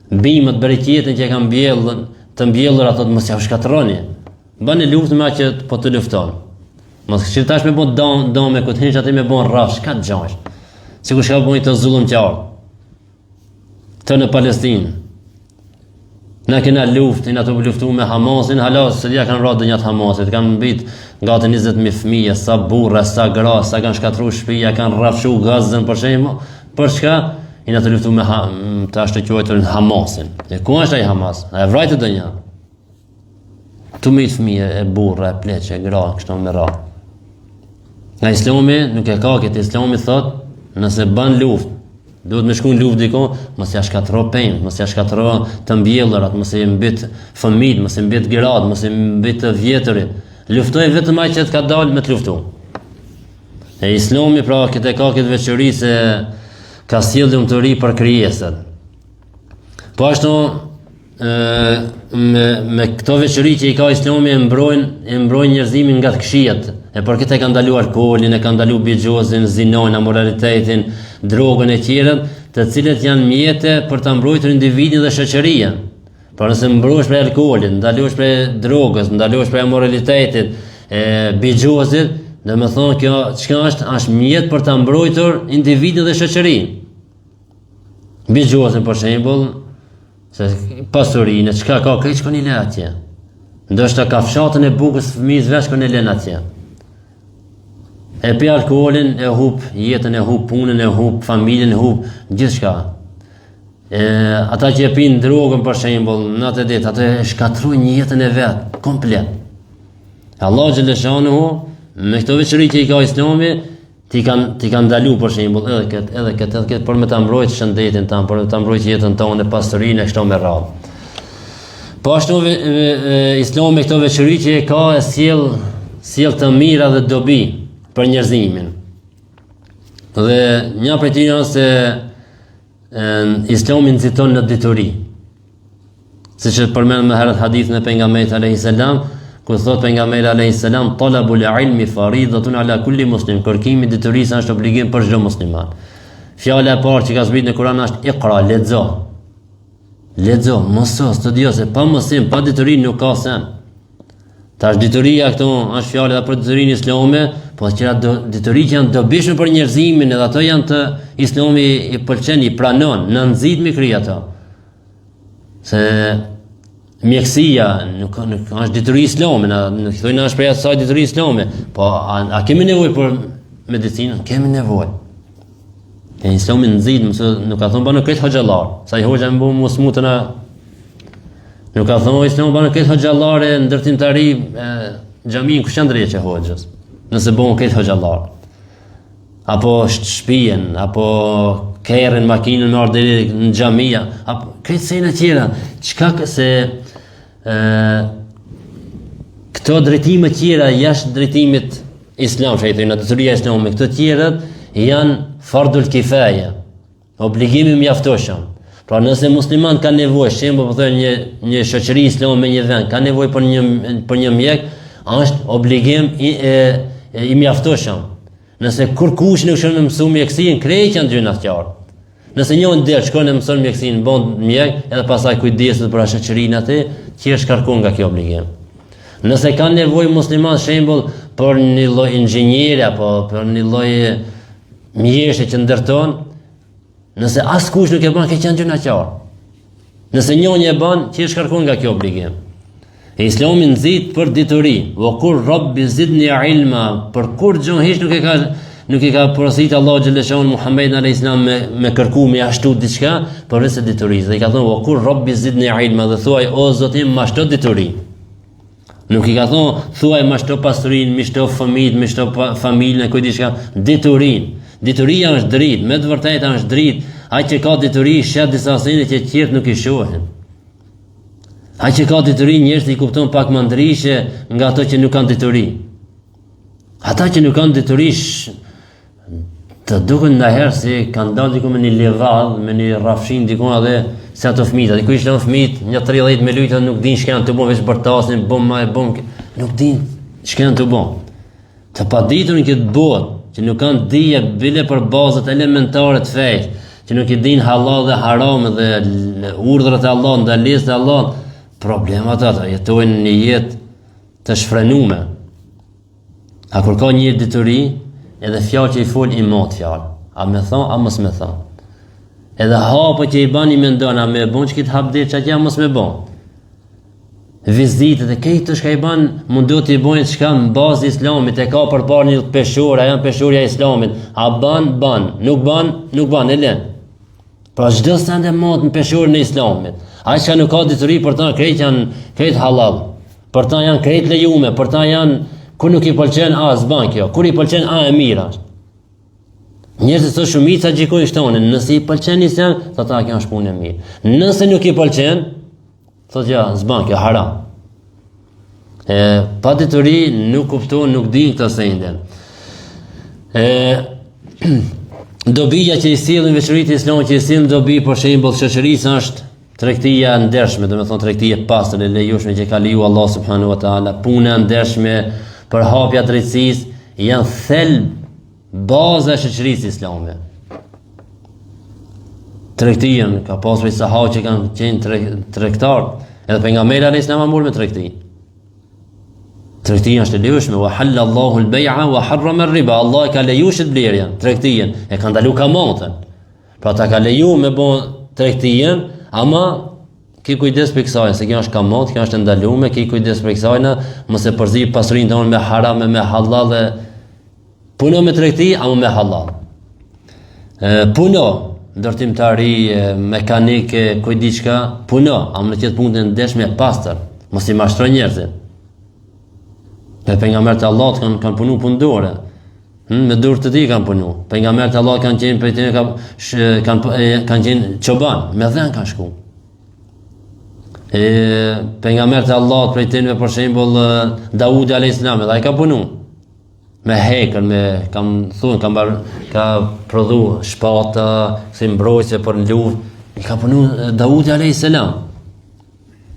Bimët bereqetin që e kanë mbjellën, të mbjellur ato mos ja shkatërroni. Bani luftë me atë që po të lufton. Mos shirtash me bën dome ku të hinsh aty me bën rrafsh, ka gjash. Sikur shka bën të zullumqtar. Të në Palestinë. Na kena luftë, ato luftu me Hamasin, hala se ja kanë rrot dënjat Hamasit, kanë mbit gati 20.000 fëmijë, sa burra, sa gra, sa kanë shkatruar shtëpia, kanë rrafshu Gazën për shembull. Për çka? Ina të luftu me të ashtë të quajtur në Hamasin. E ku është ai Hamas? A e vrajtë të një? Tu me i fëmije, e burra, e pleqe, e gra, kështu me ra. Nga Islami nuk e ka këtë, Islami thot, nëse ban luft, duhet me shku në luft diko, mos ja shkatro pemë, mos ja shkatro të mbjellurat, mos i mbit fëmijët, mos i mbit gratë, mos i mbit vjetërit. Luftoj vetëm ai që të ka dalë me të luftu. E Islami pra këtë ka këtë veçori se ka sjellë të ri për krijesat. Po ashtu me këto veçori që i ka Islami e mbrojnë njerëzimin nga të këqijat. E për këtë e ka ndaluar alkoolin, e ka ndaluar bigjozin, zinon, amoralitetin, drogën e tjerët, të cilët janë mjete për ta mbrojtur individin dhe shoqërinë. Por nëse mbrohesh prej alkoolit, ndalohesh prej drogës, ndalohesh prej amoralitetit, bigjozit, dhe me thonë kjo çka është mjet për ta mbrojtur individin dhe shoqërinë. Bigjozin për shembull, se pasurinë, çka ka këtë shkon i le atje. Ndoshta ka fshatën e bukës fëmijës vesh shkon e len atje. E pi alkoolin, e hub jetën, e hub punën, e hub familjen, e hub gjithçka. Ata që e pinë drogën për shembull, natë e ditë, ata e shkatrojnë jetën e vet, komplet. Allah xhaleshanuhu me këto veçori që i ka Islami, ti kanë ndalu për shembull edhe këtë për me ta mbrojtë shëndetin tan, për me ta mbrojtë jetën tonë, pasurinë e kështu me radhë. Po ashtu Islami me këto veçori që i ka e sjell të mira dhe dobi për njerëzimin. Dhe një prej tyre është se Islami nxiton në dituri. Siç e përmend më herët hadithin e pejgamberit alayhis salam, ku thot pejgamberi alayhis salam, talabul ilmi faridatun ala kulli muslim. Kërkimi i diturisë është obligim për çdo musliman. Fjala e parë që ka zbritur në Kur'an është iqra, lexo. Lexo, mëso, studio, se pa mësim, pa dituri nuk ka sen. Tash dituria këtu është fjala për diturinë islame, po që dituri që janë dobishme për njerëzimin, edhe ato janë të Islami i pëlqen, i pranon, në nxit me kry ato. Se mjekësia nuk është dituri islame, nuk thojnë është prej asaj dituri islame, po a kemi nevojë për medicinën? Kemi nevojë. E Islami nxit, nuk ka thonë bano këtë hoxhallar, sa i hoxha më bu smutën. Nuk ka thonë Islami bano këtë hoxhallare ndërtimtari xhamin kush janë drejtë hoxhës. Nëse bën këtë hoxhallar. Apo shtëpinë, apo kerrin makinën me ardhë në xhamia, apo këtë sena tjera. Çka se këto drejtime tjera jashtë drejtimit islam, shajtë në detyria islame, këto tjerat janë fardul kifaje, obligimi mjaftoshëm. Pra nëse musliman ka nevojë, shembull po thonë një shoqëri islame me një vend, ka nevojë për një mjek, është obligim i mjaftueshëm. Nëse kurkush nuk shkon në mësu mjekësinë, krejt janë gjëna të qartë. Nëse njëri del shkon në mëson mjekësinë, bën mjek, edhe pastaj kujdeset për shoqërinë atë, që shkarkon nga kjo obligim. Nëse ka nevojë musliman shembull për një lloj inxhinieri apo për një lloj mjeshti që ndërton, nëse askush nuk e bën, kjo janë gjëna qartë. Nëse njëri e bën, që shkarkon nga kjo obligim. Islami nxit për dituri, wa qur rabbi zidni ilma, për kur gjë hiç nuk e ka porositë Allahu xhaleshaun Muhamedit alayhis salam me kërku me ashtu diçka, por vetë diturisë. Dhe i ka thonë wa qur rabbi zidni ilma, dhe thuaj o Zoti më ashto dituri. Nuk i ka thonë thuaj më ashto pasurinë, më ashto fëmijët, më ashto familjen, ku diçka, diturinë. Dituria është dritë, me të vërtetë është dritë. Ai që ka dituri shet disa sende që tjerë nuk i shohin. Ai që ka dituri njerëzit i kupton pak më ndryshe nga ato që nuk kanë dituri. Ata që nuk kanë dituri të duken ndajherë si kanë dalë diku me një levall, me një rrafshin diku edhe se ato fëmijët, diku ishin fëmijët, një 30 me lujtë nuk din ç'kan të bëjnë, veç bërtasin, nuk din ç'kan të bëjnë. Të paditurin këtë botë, që nuk kanë dije bile për bazat elementare të fesë, që nuk i din halal dhe haram dhe urdhrat e Allahut, ndalesat e Allahut, problemat ata jetojnë një jetë të shfrenume. A kur ka një dituri, edhe fjalë që i fol i mot fjalë. A me thon, a mos me thon. Edhe hapo që i bani mendon, a me bën që këtë hap ditë çka ja mos me bën. Vizitet e këtë çka i ban, mundohet të bëjnë çka në bazë islamit, e ka përpara një peshor, janë peshorja e islamit. A ban, nuk ban, e lën. Pra çdo send e mot në peshorën e islamit. Ai që nuk ka dituri për ta krejt halal. Për ta janë krejt lejume, për ta janë kur nuk i pëlqen s'ban kjo, kur i pëlqen e mirë është. Njerëzit sot shumica gjikojnë shtonin, nëse i pëlqen islam, thotë kjo është punë e mirë. Nëse nuk i pëlqen, thotë ja, s'ban kjo haram. Pa dituri nuk kupton, nuk di këtë sende. Dobija që i sillin veçoritë islamit që i sillin dobi për shembull shoqërisë është tregtia e ndershme, domethënë tregtia e pastër e lejueshme që ka lejuar Allah subhanahu wa taala, puna e ndershme për hapja drejtësisë janë thelb baza e shoqërisë islame. Tregtia ka pasur sahabë që kanë qenë tregtar, edhe pejgamberi alayhis salam mor me tregti. Tregtia është e lejueshme, wa halla Allahu al-bay'a wa harrama ar-riba. Allah ka lejuar blerjen, tregtien, e ka ndaluar kamatën. Pra ta ka lejuar me bën tregtien, ama ki kujdes për kësaj, se kjo është kamat, kjo është ndaluar, ki kujdes për kësaj, mos e përzi pasurinë tonë me haram, me halal, puno me tregti, ama me halal. Puno, ndërtimtari, mekanike, diçka, puno, ama në qëtë punën e ndershme e pastër, mos i mashtro njerëzit. Pejgamberët e Allahut kanë punu punëdore. Me dorë të tij kanë punu. Pejgamberët e Allahut kanë qenë prej tyre kanë qenë çoban, me dhën kanë shku. Pejgamberët e Allahut prej tyre për shembull Daudi alayhis salam, ai ka punu. Me hekën, ka prodhu shpata, si mbrojtje për në luftë. I ka punu Daudi alayhis salam.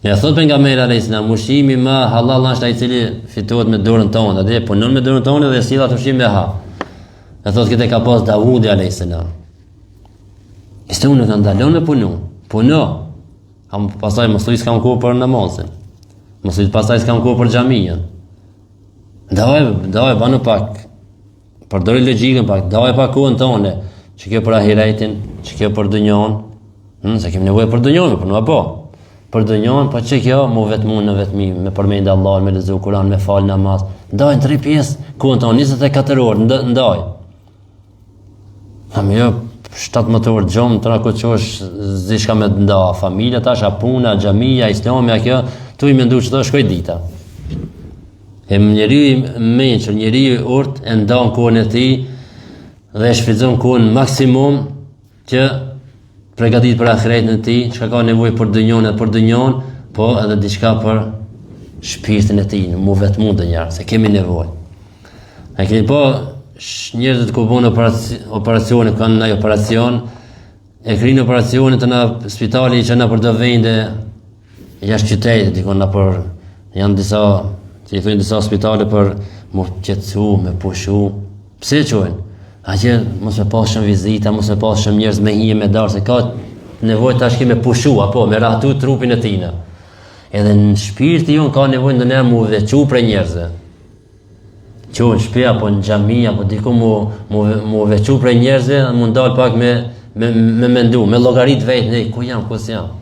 Ja thot pejgamberi alayhis salam, ushqimi më halal është ai i cili fitohet me dorën tonë, atë punon me dorën tonë dhe sill atë ushqim me ha. Ja thot këtë ka pas Davudi alayhis salam. Ishte unë kanë dalon me puno. Kam pastaj mos i s'kam kohë për namazin. Mos i pastaj s'kam kohë për xhamin. Ndaj banu pak. Përdori logjikën pak, ndaj pak kohën tonë, që kjo për ahiretin, që kjo për dunjon. Se kemi nevojë për dunjon, puno apo. Për dunjon, po që kjo mu vetmu në vetmi, me përmendje Allah, me lexu Kur'an, me fal namaz. Ndajnë 3 pjesë, kohën tonë 24 orë, ndaj. Jo 17 orë gjomë, të rakoqosh zishka me nda, familja tash, a puna, xhamia, islami, a kjo, tu i mendu që të shkoj dita. Njeri menqër, njeri urt, e ndan kohën e ti, dhe e shfrytëzon kohën maksimum që pregadit për ahiretin e tij, çka ka nevojë për dunjon, po edhe diçka për shpirtin e tij, mu vetëm ndonjëherë, se kemi nevojë. Keni po njerëzit ku bën operacione, kanë ndaj operacion, e krinë operacionit të në spitali që në për do vende jashtë qytetit, dikon në për janë disa, që i thujnë disa spitale për më qetësu, me pushu. Pse qojnë? A që mos me pas shumë vizita, mos me pas shumë njerëz me hije me darë, se ka nevojë tash me pushu, apo me rahatu trupin e tina. Edhe në shpirti jonë ka nevojë ndonjëherë mu veçu prej njerëzve. Qo në shtëpi apo në xhami apo diku mu veçu prej njerëzve, mu ndal pak me mendu, me llogarit vetë, ne ku jam, ku s'jam.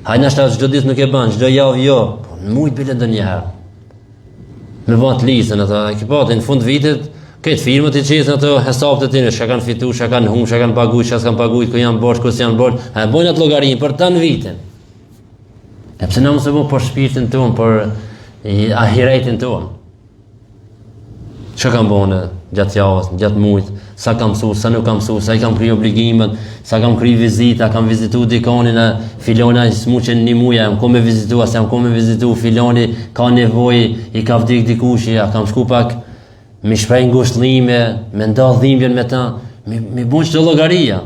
Hajna shta çdo ditë nuk e bën, çdo javë jo, po në mujt bile ndonjëherë. Me bën të listën ata, ekipati në fund vitit, këtë firmët i qesën ato hesabët e tine, shka kanë fitu, shka kanë hum, shka kanë paguj, shka s'kanë paguj, ku janë bosh, ku s'janë bosh, e bojnë atë llogarinë për tanë vitin. E pse na mos e bën për shpirtin tonë, për ahiretin tonë. Çka kam bënë gjatë javës, gjatë muajit, sa kam mësuar, sa nuk kam mësuar, sa i kam kriju obligimet, sa kam kriju vizita, kam vizitu dikonin e filoni smuqen një muaj, ku me vizitu, as jam ku me vizitu, filoni ka nevojë, i ka vdik dikush, ja kam shku pak mi shprej ngushëllime, me nda dhimbjen me ta, mi bën çdo llogaria.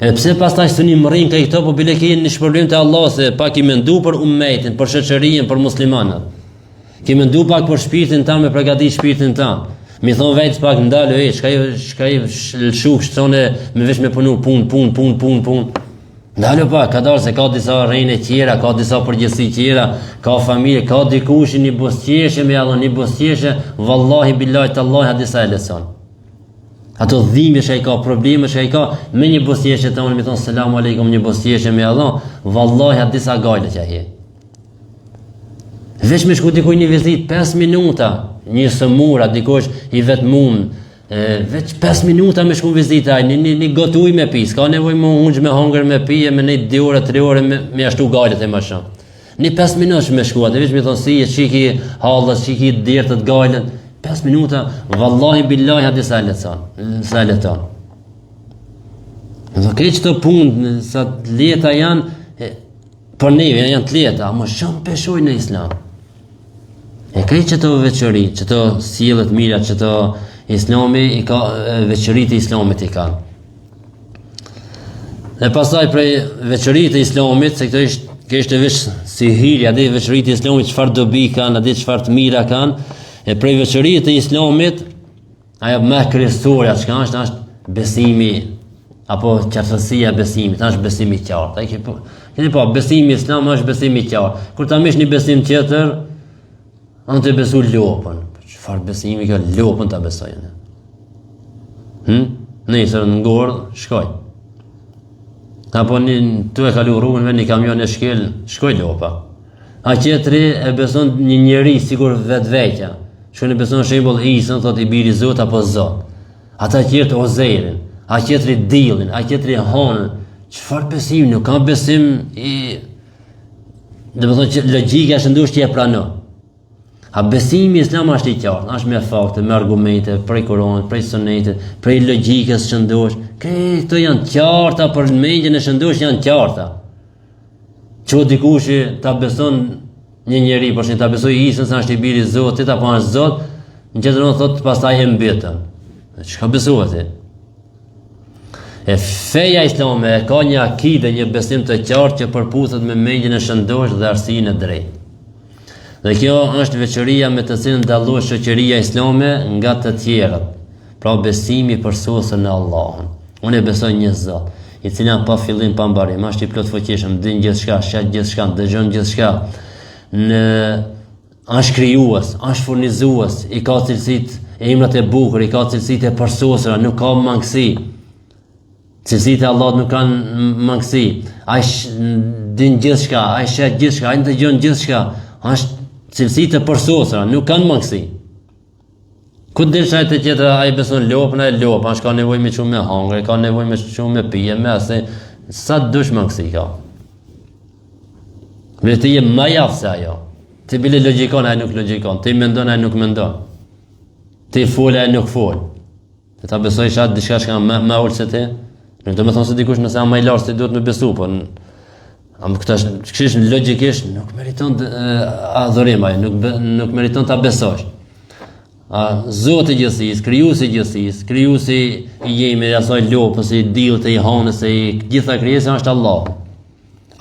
E pse pastaj s'u mrrin ka këto, po bile keni një shpërblim te Allah se pak i mendu për ummetin, për shoqërinë, për muslimanët. Ki mendu pak për shpirtin tan, me përgatit shpirtin tan. Mi thon vetë pak ndalo, çka i lshuk shtone me vesh me punu pun. Ndalo pak, ka dalë se ka disa rrejnë tjera, ka disa përgjithësi tjera, ka familje, ka dikush një bosqeshe me Allah, një bosqeshe, vallahi billahi tallahi hadisa e leson. Ato dhimbje që ai ka, probleme që ai ka, me një bosqeshe tonë mi thon selam aleikum, një bosqeshe me Allah, vallahi hadisa gajle që ai. Veç me shku dikuj një vizit 5 minuta, një sëmura, dikush i vetmum, veç 5 minuta me shku vizita, një gotuj me pi, s'ka nevoj më ungjë me hongër me pi, me një 2 ore, 3 ore me ashtu gajlet e më shumë. Një 5 minuta me shku, atë veç me thonë si, qiki halës, qiki dirtët gajlet, 5 minuta, vallahi billahi hadi sa leton. Dhe krej që të punë, sa leta janë, për neve janë të leta, më shumë peshoj në islam. E krej që të veçëri, që të sjellët mira, që të islami i ka veçëritë e islamit i kanë. E pastaj prej veçëritë e islamit, se këto ishte veç si hirja, dhe veçëritë e islamit çfarë dobi kanë, dhe çfarë të mira kanë, e prej veçëritë e islamit, ajo më kryesorja çka është besimi apo qartësia e besimit, është besimi i qartë. Keni po besimi islam është besimi i qartë. Kur ta mish një besim tjetër, anë të besu lopën. Çfarë besimi ka lopën ta besojnë? Nesër në ngordh, shkoj. Apo tu e kalu rrugën me një kamion e shkel, shkoj lopa. A tjetri e beson një njeri sigur vetveqja. Shkon e beson shembull Isën, thot i biri Zot apo Zot. Ata tjerë Ozeirin, a tjetri Dillin, a tjetri Hanën. Çfarë besim? Nuk ka besim i domethënë që logjika është ndoshta që e pranon. A besimi islam është i qartë, është me fakte, me argumente, prej Kuranit, prej Sunetit, prej logjikës shëndosh. Këto janë qarta për mendjen e shëndosh janë qarta. Ço dikush ta beson një njeri, por ta besoj Isën se është i biri i Zotit apo është Zot, në gjithë thotë pastaj e mbetën. Çka besohet ti? E feja islame ka një akide, një besim të qartë që përputhet me mendjen e shëndosh dhe arsinë e drejtë. Dhe kjo është veçëria me të cilën dallohet shoqëria islame nga të tjerat. Pra besimi për sosën e Allahun. Unë e besoj një Zot, i cili pa fillim pa mbarim, është i plot fuqishëm, din gjithçka, shet gjithçka, dëgjon gjithçka. Është krijues, është furnizues, i ka cilësitë e emrat e bukur, i ka cilësitë e përsosura, nuk ka mangësi. Cilësitë e Allahut nuk kanë mangësi. Ai din gjithçka, ai shet gjithçka, ai dëgjon gjithçka. Është cilësitë e përsosura, nuk kanë mangësi. Ku del shaj të tjetër, ai beson lopën, ai lopë, është ka nevojë me shumë me hangër, ka nevojë me shumë me pije, me asë, sa dush mangësi ka. Me të je më javë se ajo. Ti bile logjikon, ai nuk logjikon, ti mendon, ai nuk mendon. Ti fol, ai nuk fol. Ti ta besoj shat diçka që ka më ulë se ti. Nuk do të thonë se dikush nëse jam më i lartë se duhet me besu, po këta këshish logjikisht nuk meriton adhurim ai, nuk meriton ta besosh. Zoti i gjithësisë, krijuesi i gjithësisë, krijuesi i jemi, i asaj lopës, i diellit, i hanës, i gjitha krijesave është Allahu.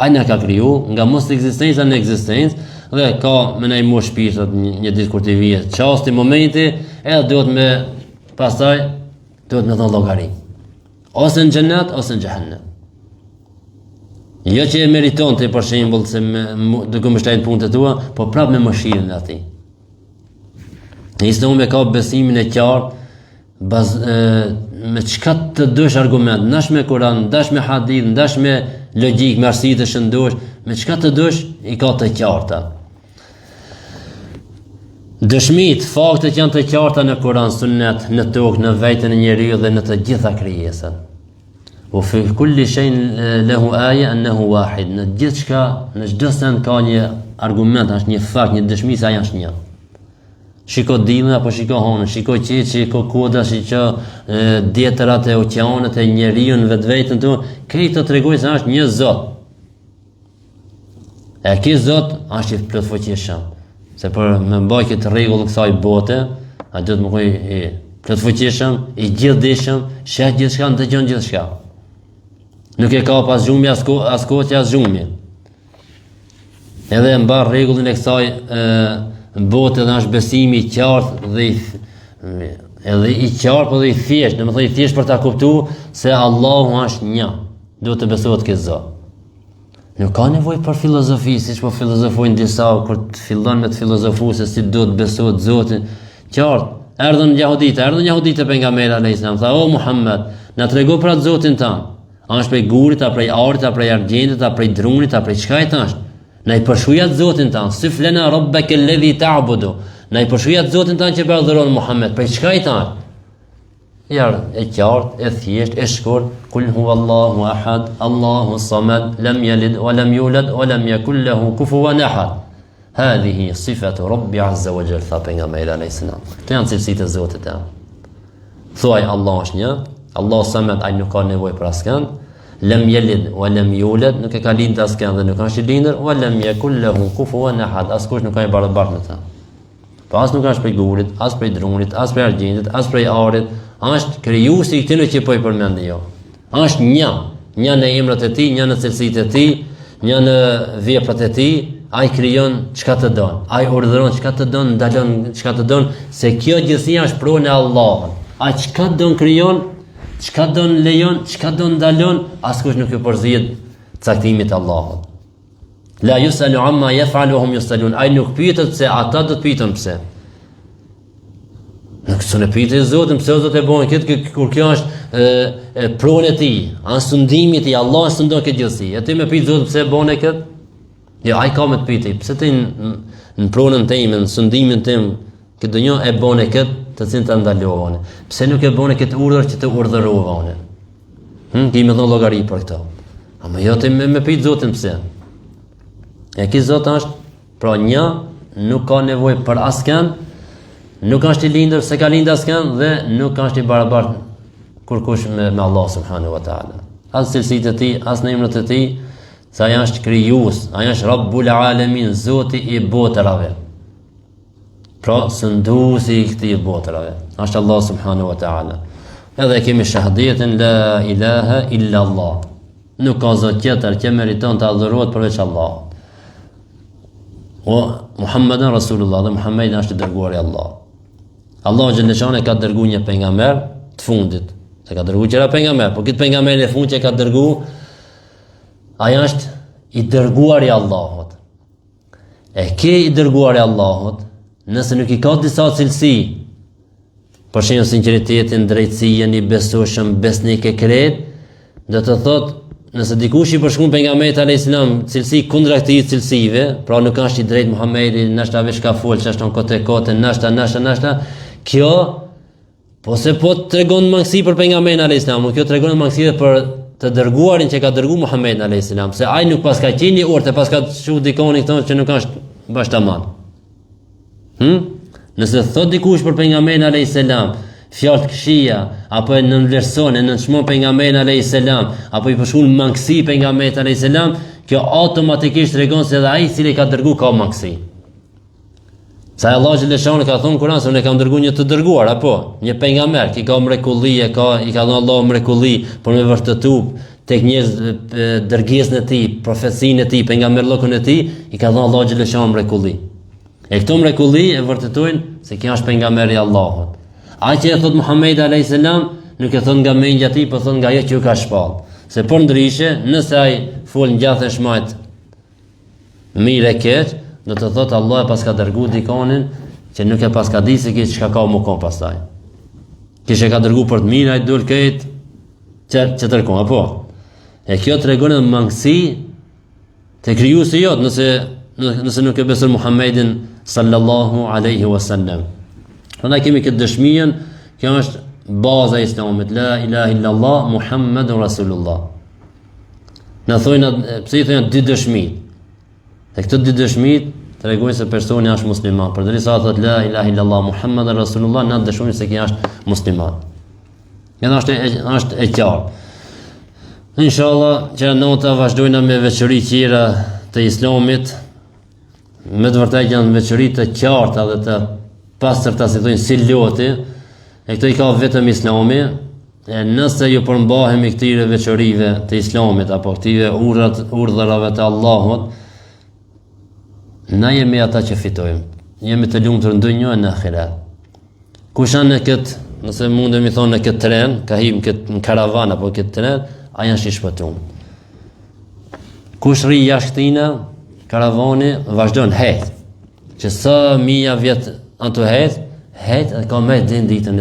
Ai na ka kriju nga mos ekzistenca në ekzistencë dhe ka me ne më shpirtat një ditë kur të vijë çasti momenti, edhe duhet me pastaj duhet me dhënë llogari. Ose në xhennet ose në xhehenem. Jo që e meriton të për shembull se do të mbështet punët e tua, po prapë me mëshirën e atij. Islami ka besimin e qartë, me çka të dësh argument, ndash me Kur'an, ndash me hadith, ndash me logjik, me arsye të shëndosh, me çka të dësh i ka të qarta. Dëshmit, faktet janë të qarta në Kur'an, Sunnet, në tokë, në veten e njeriu dhe në të gjitha krijesat. O fi kulli shay'in lahu aya annahu wahid. Në gjithçka, në çdo send ka një argument, është një fakt, një dëshmi se ai është një. Shiko diellin apo shiko hanën, shiko qetë, shiko koda, shiko djetërat e oqeanët e njeriu në vetveten tu, këtë të tregoj se është një Zot. E ky Zot është i plotfuqishëm. Se për me mbaj këtë rregull kësaj bote, a do të më koj i plotfuqishëm, i gjithdijshëm, sheh gjithçka, ndëgjon gjithçka. Nuk e ka pas zhumi as koqë as zhumi. Edhe mbar rregullin e kësaj bote dhe është besimi i qartë dhe edhe i qartë dhe i thjeshtë, domethënë i thjeshtë për ta kuptuar se Allahu është një. Duhet të besohet këtë Zot. Nuk ka nevojë për filozofi, siç po filozofojnë disa kur të fillon me të filozofuar se si duhet besohet Zoti. Qartë, erdhën jahudit e pejgamberit alayhis salam, tha o Muhammed, na trego për atë Zotin tan. A është prej gurit, a prej arit, a prej argjendit, a prej drunit, a prej çka është? Na i përshujat Zotin tan, sif lana rabbaka alladhi ta'budu. Na i përshujat Zotin tan që për adhuron Muhammed, prej çka i tan? Ja, e qartë, e thjeshtë, e shkurt, kul huwallahu ahad, Allahu samad, lam yalid wa lam yulad wa lam yakul lahu kufuwan ahad. Hadhihi sifatu Rabbi azza wa jalla, tha pejgamberi alayhis salam. Këto janë cilësitë e Zotit tan. Thuaj Allah është një, Allahu samad, ai nuk ka nevojë për askënd. Lam yalid wa lam yulad, nuk e ka lindë askënd dhe nuk është i lindur, wa lam yakul lahu kufuwan ahad, askush nuk ka i barabartë me ta. Po as nuk është prej gurit, as prej drunit, as prej argjendit, as prej arit, është krijuesi i këtij që po i përmendë jo. Është një në emrat e tij, një në cilësitë e tij, një në veprat e tij, ai krijon çka të don. Ai urdhëron çka të don, ndalon çka të don, se kjo gjithësia është pronë e Allahut. Ai çka don krijon, çka don lejon, çka don ndalon, askush nuk i përzihet caktimit të Allahut. La yusalu amma yaf'alu hum yusalun. Ai nuk pyetet pse, ata do të pyeten pse. Nuk sonë pyetje Zotin pse do të bëjnë këtë kur kjo është pronë e tij, ansundimi i tij, Allah sundon këtë gjësi. E ti më pyet Zotin pse bën këtë? Jo, ai ka më të pyetje, pse ti në pronën time, në sundimin tim, këtë donjë e bën këtë, të cilën ta ndalova. Pse nuk e bën këtë urdhër që të urdhërova unë? Ti më dhon llogari për këtë. Ama jo ti më pyet Zotin pse. E ky Zot është pra një, nuk ka nevojë për askënd, nuk është i lindur, se ka lindë askënd dhe nuk është i barabartë kurkush me Allah subhanahu wa taala. As cilësitë e tij, as në emrat e tij, se ai është krijues, ai është Rabbul Alamin, Zoti i botërave. Pra sunduesi i këtij botërave, është Allah subhanahu wa taala. Edhe kemi shahadetin la ilaha illa Allah. Nuk ka Zot tjetër që meriton të adhurohet përveç Allahut. O Muhammeden Rasulullah, dhe Muhammed është i dërguari i Allah. Allahu xhaleshane ka dërguar një pejgamber të fundit. Se ka dërguar qëra pejgamber, po këtë pejgamber e fundit që ka dërguar, ai është i dërguari i Allahut. E ke i dërguari i Allahut, nëse nuk i ka disa cilësi, për shembull sinqeritetin, drejtësinë, i besueshëm, besnik e kret, do të thotë nëse dikush i përshkruan pejgamberit alayhis salam cilësi kundra këtij cilësive, pra nuk është i drejtë Muhamedi, nashta veç ka fol, çështë on kote, nashta, kjo po se po tregon mangësi për pejgamberin alayhis salam, kjo tregon mangësi për të dërguarin që ka dërguar Muhamedi alayhis salam, se ai nuk paska qenë urtë, paska çu dikoni këto që nuk është bashkëtamam. Nëse thot dikush për pejgamberin alayhis salam fjalë të këqija, apo e nënvlerëson, e nënçmon pejgamberin alayhis salam, apo i përshkruan mangësi pejgamberit alayhis salam, kjo automatikisht tregon se edhe ai i cili ka dërguar ka mangësi. Sa Allah xhaleshon ka thonë Kur'an se unë kam dërguar një të dërguar, apo një pejgamber që ka mrekulli, i ka dhënë Allahu mrekulli për me vërtetu tek njerëz dërgesën e tij, profecinë e tij, pejgamberllokun e tij, i ka dhënë Allahu xhaleshon mrekulli. E këto mrekulli e vërtetojnë se kjo është pejgamberi i Allahut. Ai që e thot Muhamedi alayhis salam nuk e thon nga mendja e tij, por thon nga ajo që u ka shpall. Se për ndryshe, nëse ai fol ngjathë shmajt mirë e keq, do të thotë Allah e pas ka dërguar dikonin që nuk e pas ka di se çka ka më kon pastaj. Kishë ka dërguar për të mirë, ai dul këtë që tërkon, apo? E kjo tregon edhe mangësi të krijuesi jot, nëse nuk e beson Muhammedin sallallahu alaihi wasallam. Prandaj kemi këtë dëshminë, kjo është baza e Islamit, la ilaha illallah Muhammadur Rasulullah. Na thojnë, pse i thonë dy dëshmi? E këto dy dëshmi tregojnë se personi është musliman. Përderisa thot la ilaha illallah Muhammadur Rasulullah, na dëshmojnë se ai është musliman. Kjo është e qartë. Inshallah, që nota vazhdojnë me veçori tjera të Islamit. Me të vërtetë janë veçori të qarta dhe të pastërta, si thonë si loti. E këto i ka vetëm Islami. E nëse ju përmbahemi këtyre veçorive të Islamit apo këtyre urdhërave të Allahut, na jemi ata që fitojmë. Jemi të lumtur në dunjë e në ahiret. Kush janë në këtë, nëse mundemi thonë në këtë tren, ka him në karavan apo këtë tren, ai janë shpëtuar. Kush rri jashtë tina, karavani vazhdon het. Që sa mija vjet anto het e ka me din ditën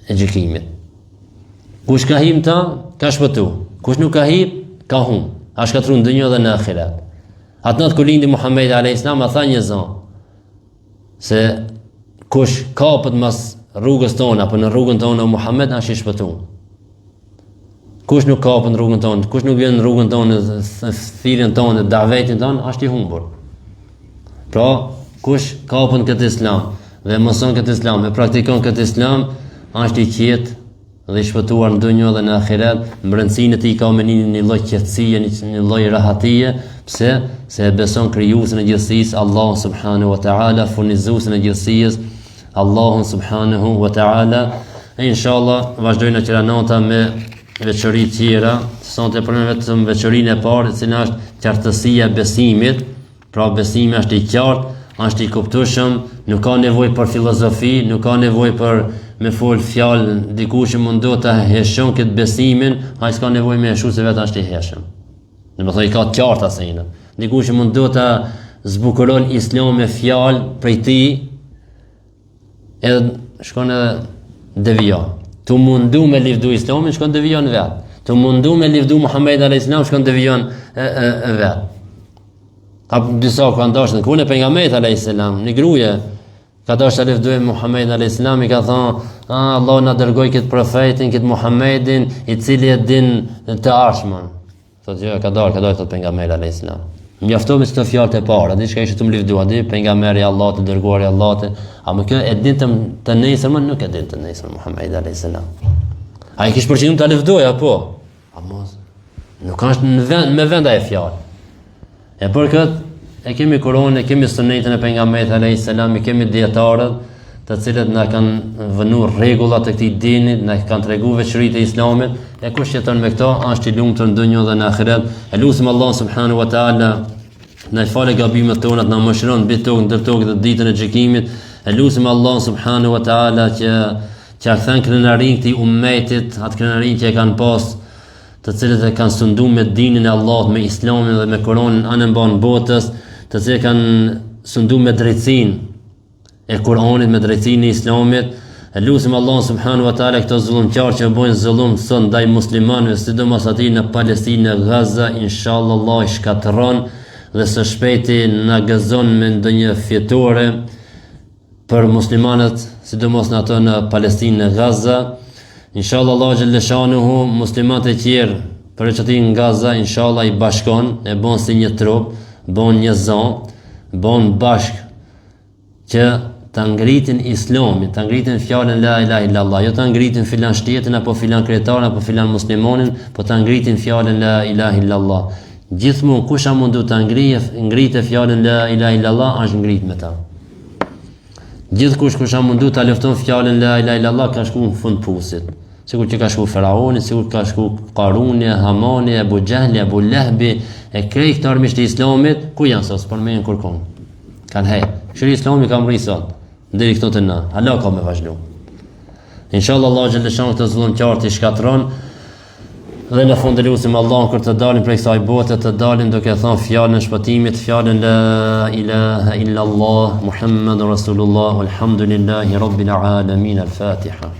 e gjykimit. Kush ka him ta, ka shpëtu. Kush nuk ka him, ka hum. A shkatru në dunjë dhe në ahiret. Atë natë kur lindi Muhamedi alayhis salam, tha një zon se kush kapet mas rrugës tonë apo në rrugën tonë o Muhammed është i shpëtuar. Kush nuk kapet në rrugën tonë, kush nuk vjen në rrugën tonë, thirrjen tonë, davetin tonë, është i humbur. Pra, kush kapet këtë Islam dhe mëson këtë Islam, e praktikon këtë Islam, është i qetë dhe i shpëtuar në dunjë dhe në ahiret. Brendësinë e tij ka me një lloj qetësie, një lloj rahatie. Pse? Se e beson krijuesin e gjithësisë, Allahun subhanahu wa taala, furnizuesin e gjithësisë, Allahun subhanahu wa taala. Inshallah vazhdojmë në nota me veçori tjera. Sonte për vetëm veçorinë e parë, e cila është qartësia e besimit. Pra besimi është i qartë, është i kuptueshëm, nuk ka nevojë për filozofi, nuk ka nevojë për me fol fjalë dikush që mundo ta heshon këtë besimin, ai s'ka nevojë me heshu se vetë është i heshëm. Domethënë i ka të qartë asajna. Dikush që mundo ta zbukuron Islam me fjalë prej tij, edhe shkon edhe devijon. Tu mundu me livdu Islamin, shkon devijon vet. Tu mundu me livdu Muhamedi alayhis salam, shkon devijon vet. Ka disa kanë dashur kur në pejgamberit alayhis salam, një gruaje ka dashur të livdojë Muhamedi alayhis salam, i ka thonë, Allah na dërgoi këtë profetin, këtë Muhammedin, i cili e din të ardhmen. Thotë jo, ka dashur të pejgamberi alayhis salam. Mjafton me këto fjalë të para, diçka ishte të më livdua, di pejgamberi i Allahut, të dërguari i Allahut, ama kjo e din të nesërmën, nuk e din të nesërmën Muhamedi alayhis salam. Ai kish përqendrim ta livdoj apo? Ama nuk është në vend me vend ai fjalë. E për këtë e kemi Kur'anin, e kemi Sunetin e pejgamberit alayhis salam, e kemi dietarët, të cilët na kanë vënuar rregullat e këtij dini, na kanë treguar veçoritë e Islamit, e kush jeton me këto është i lumtur në dunjë dhe në ahiret. E lutim Allah subhanahu wa taala na falë gabimet tona, na mëshiron mbi tokë, ndër tokë dhe ditën e gjykimit. E lutim Allah subhanahu wa taala që kthen krenarin këtij ummetit, atë krenarin që e kanë pas, të cilët e kanë sunduar me dinin e Allahut, me Islamin dhe me Kur'anin anën mban botës, të cilët kanë sunduar me drejtsinë e Kur'anit, me drejtsinë e Islamit. E lutim Allah subhanahu wa taala këto zullumqtarë që bojnë zullum sot ndaj muslimanëve, sidomos aty në Palestinë, në Gaza, inshallah Allah i shkatërron dhe së shpejti na gëzon me ndonjë fjetore për muslimanët, sidomos në ato në Palestinë, në Gaza. Inshallah Allah xhelle shanuhu muslimanët e tjerë për çati në Gaza, inshallah i bashkon, e bën si një trup, bën një zonë, bën bashk që ta ngritin Islamin, ta ngritin fjalën la ilaha illallah, jo ta ngritin filan shtetin apo filan kryetar apo filan muslimonin, po ta ngritin fjalën la ilaha illallah. Gjithmonë kush a mundu ta ngritë fjalën la ilaha illallah, është ngrit me ta. Gjithkush kush a mundu ta lufton fjalën la ilaha illallah, ka shku në fund pusit. Sikur që ka shku Faraoni, sikur ka shku Qaruni, Hamani, Abu Jahli, Abu Lahbi, e krej këto armisht e Islamit, ku janë sot? Por me kërkon. Kanë hej. Shëri Islami ka mri sot. Deri këto të na. Allah ka me vazhdu. Inshallah Allah xhaleshan këtë zullumqtar i shkatron. Dhe në fund lutim Allahun kur të dalim prej kësaj bote, të dalim duke thënë fjalën e shpëtimit, fjalën la ilaha illa Allah, Muhammadur Rasulullah, walhamdulillahi rabbil alamin, al-Fatiha.